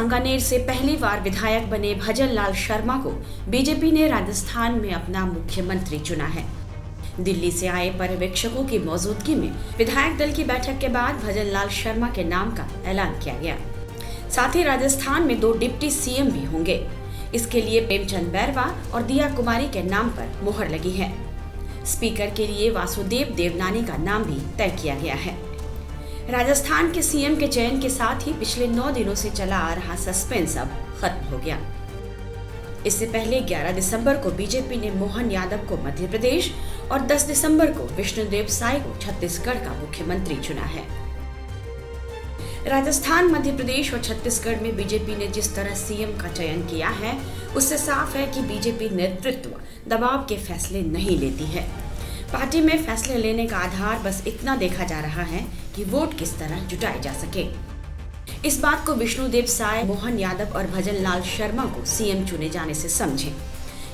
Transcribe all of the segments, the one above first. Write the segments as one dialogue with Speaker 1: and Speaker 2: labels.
Speaker 1: सांगानेर से पहली बार विधायक बने भजन लाल शर्मा को बीजेपी ने राजस्थान में अपना मुख्यमंत्री चुना है। दिल्ली से आए पर्यवेक्षकों की मौजूदगी में विधायक दल की बैठक के बाद भजन लाल शर्मा के नाम का ऐलान किया गया। साथ ही राजस्थान में 2 डिप्टी सीएम भी होंगे। इसके लिए प्रेमचंद बैरवा और दिया कुमारी के नाम पर मोहर लगी है। स्पीकर के लिए वासुदेव देवनानी का नाम भी तय किया गया है। राजस्थान के सीएम के चयन के साथ ही पिछले 9 दिनों से चला आ रहा सस्पेंस अब खत्म हो गया। इससे पहले 11 दिसंबर को बीजेपी ने मोहन यादव को मध्य प्रदेश और 10 दिसंबर को विष्णुदेव साय को छत्तीसगढ़ का मुख्यमंत्री चुना है। राजस्थान, मध्य प्रदेश और छत्तीसगढ़ में बीजेपी ने जिस तरह सीएम का चयन किया है, उससे साफ है कि बीजेपी नेतृत्व दबाव के फैसले नहीं लेती है। पार्टी में फैसले लेने का आधार बस इतना देखा जा रहा है कि वोट किस तरह जुटाए जा सके। इस बात को विष्णुदेव साय, मोहन यादव और भजन लाल शर्मा को सीएम चुने जाने से समझें।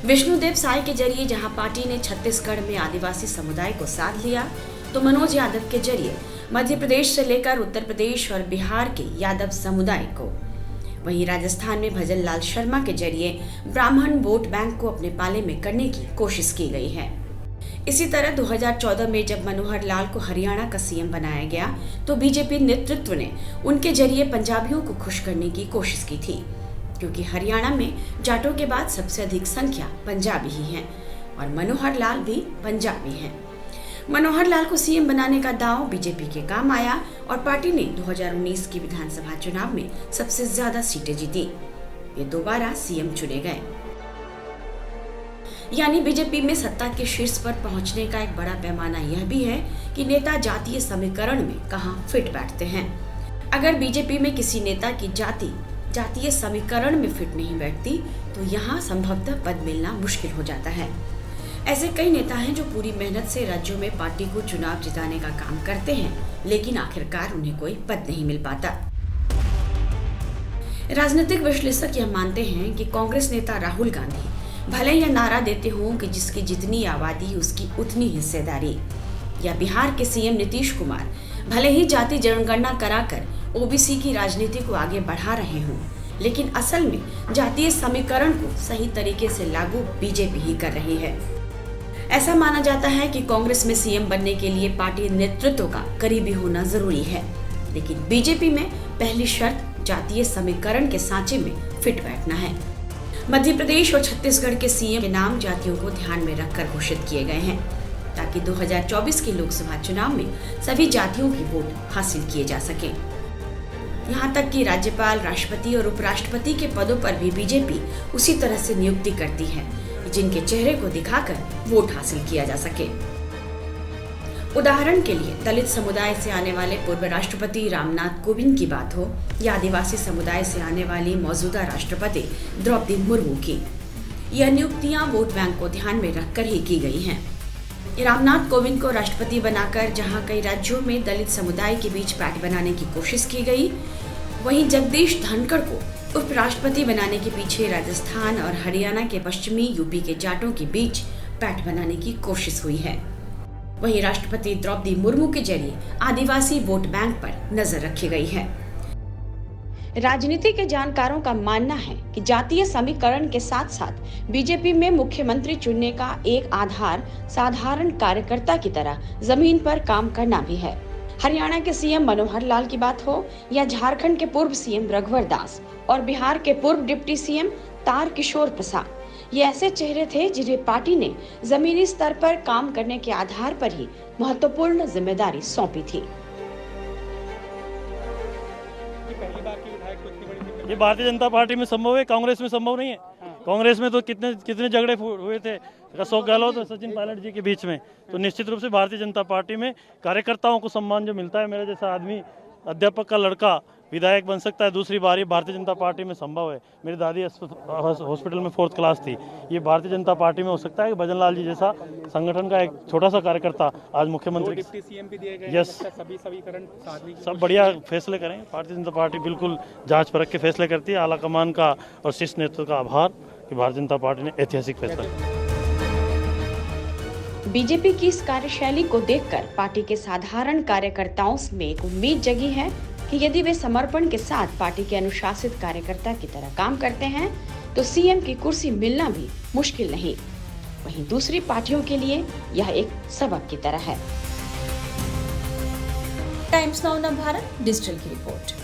Speaker 1: विष्णुदेव साय के जरिए जहां पार्टी ने छत्तीसगढ़ में आदिवासी समुदाय को साथ लिया, तो मनोज यादव के जरिए मध्य प्रदेश से लेकर उत्तर प्रदेश और बिहार के यादव समुदाय को, वहीं राजस्थान में भजन लाल शर्मा के जरिए ब्राह्मण वोट बैंक को अपने पाले में करने की कोशिश की गई है। इसी तरह 2014 में जब मनोहर लाल को हरियाणा का सीएम बनाया गया, तो बीजेपी नेतृत्व ने उनके जरिए पंजाबियों को खुश करने की कोशिश की थी, क्योंकि हरियाणा में जाटों के बाद सबसे अधिक संख्या पंजाबी ही है और मनोहर लाल भी पंजाबी हैं। मनोहर लाल को सीएम बनाने का दांव बीजेपी के काम आया और पार्टी ने 2019 की विधानसभा चुनाव में सबसे ज्यादा सीटें जीती। ये दोबारा सीएम चुने गए। यानी बीजेपी में सत्ता के शीर्ष पर पहुंचने का एक बड़ा पैमाना यह भी है कि नेता जातीय समीकरण में कहां फिट बैठते हैं। अगर बीजेपी में किसी नेता की जाति जातीय समीकरण में फिट नहीं बैठती, तो यहां संभवतः पद मिलना मुश्किल हो जाता है। ऐसे कई नेता हैं जो पूरी मेहनत से राज्यों में पार्टी को चुनाव जिताने का काम करते हैं, लेकिन आखिरकार उन्हें कोई पद नहीं मिल पाता। राजनीतिक विश्लेषक यह मानते हैं कि कांग्रेस नेता राहुल गांधी भले यह नारा देते हों कि जिसकी जितनी आबादी उसकी उतनी हिस्सेदारी, या बिहार के सीएम नीतीश कुमार भले ही जाति जनगणना कराकर ओबीसी की राजनीति को आगे बढ़ा रहे हों, लेकिन असल में जातीय समीकरण को सही तरीके से लागू बीजेपी ही कर रही है। ऐसा माना जाता है कि कांग्रेस में सीएम बनने के लिए पार्टी नेतृत्व का करीबी होना जरूरी है, लेकिन बीजेपी में पहली शर्त जातीय समीकरण के सांचे में फिट बैठना है। मध्य प्रदेश और छत्तीसगढ़ के सीएम के नाम जातियों को ध्यान में रखकर घोषित किए गए हैं, ताकि 2024 के लोकसभा चुनाव में सभी जातियों की वोट हासिल किए जा सके। यहाँ तक कि राज्यपाल, राष्ट्रपति और उपराष्ट्रपति के पदों पर भी बीजेपी उसी तरह से नियुक्ति करती है, जिनके चेहरे को दिखाकर वोट हासिल किया जा सके। उदाहरण के लिए दलित समुदाय से आने वाले पूर्व राष्ट्रपति रामनाथ कोविंद की बात हो, या आदिवासी समुदाय से आने वाली मौजूदा राष्ट्रपति द्रौपदी मुर्मू की, यह नियुक्तियां वोट बैंक को ध्यान में रखकर ही की गई हैं। रामनाथ कोविंद को राष्ट्रपति बनाकर जहां कई राज्यों में दलित समुदाय के बीच पैठ बनाने की कोशिश की गई, वहीं जगदीश धनखड़ को उपराष्ट्रपति बनाने के पीछे राजस्थान और हरियाणा के पश्चिमी यूपी के जाटों के बीच पैठ बनाने की कोशिश हुई है। वहीं राष्ट्रपति द्रौपदी मुर्मू के जरिए आदिवासी वोट बैंक पर नजर रखी गई है। राजनीति के जानकारों का मानना है कि जातीय समीकरण के साथ साथ बीजेपी में मुख्यमंत्री चुनने का एक आधार साधारण कार्यकर्ता की तरह जमीन पर काम करना भी है। हरियाणा के सीएम मनोहर लाल की बात हो, या झारखंड के पूर्व सीएम रघुवर दास और बिहार के पूर्व डिप्टी सीएम तारकिशोर प्रसाद, ये ऐसे चेहरे थे जिन्हें पार्टी ने जमीनी स्तर पर काम करने के आधार पर ही महत्वपूर्ण जिम्मेदारी सौंपी थी।
Speaker 2: ये भारतीय जनता पार्टी में संभव है, कांग्रेस में संभव नहीं है। कांग्रेस में तो कितने झगड़े हुए थे अशोक गहलोत और सचिन पायलट जी के बीच में। तो निश्चित रूप से भारतीय जनता पार्टी में कार्यकर्ताओं को सम्मान जो मिलता है, मेरे जैसा आदमी, अध्यापक का लड़का विधायक बन सकता है दूसरी बार, ये भारतीय जनता पार्टी में संभव है। मेरी दादी हॉस्पिटल में 4th क्लास थी, ये भारतीय जनता पार्टी में हो सकता है कि भजन लाल जी जैसा संगठन का एक छोटा सा कार्यकर्ता आज मुख्यमंत्री,
Speaker 3: डिप्टी सीएम भी दिए गए,
Speaker 2: यस,
Speaker 3: समीकरण
Speaker 2: सब बढ़िया फैसले करें। भारतीय जनता पार्टी बिल्कुल जांच परख के फैसले करती है। आला कमान का और शीर्ष नेतृत्व का आभार कि भारतीय जनता पार्टी ने ऐतिहासिक फैसला किया।
Speaker 1: बीजेपी की इस कार्यशैली को देखकर पार्टी के साधारण कार्यकर्ताओं में एक उम्मीद जगी है कि यदि वे समर्पण के साथ पार्टी के अनुशासित कार्यकर्ता की तरह काम करते हैं तो सीएम की कुर्सी मिलना भी मुश्किल नहीं। वहीं दूसरी पार्टियों के लिए यह एक सबक की तरह है।
Speaker 3: टाइम्स नाउ नवभारत डिजिटल की रिपोर्ट।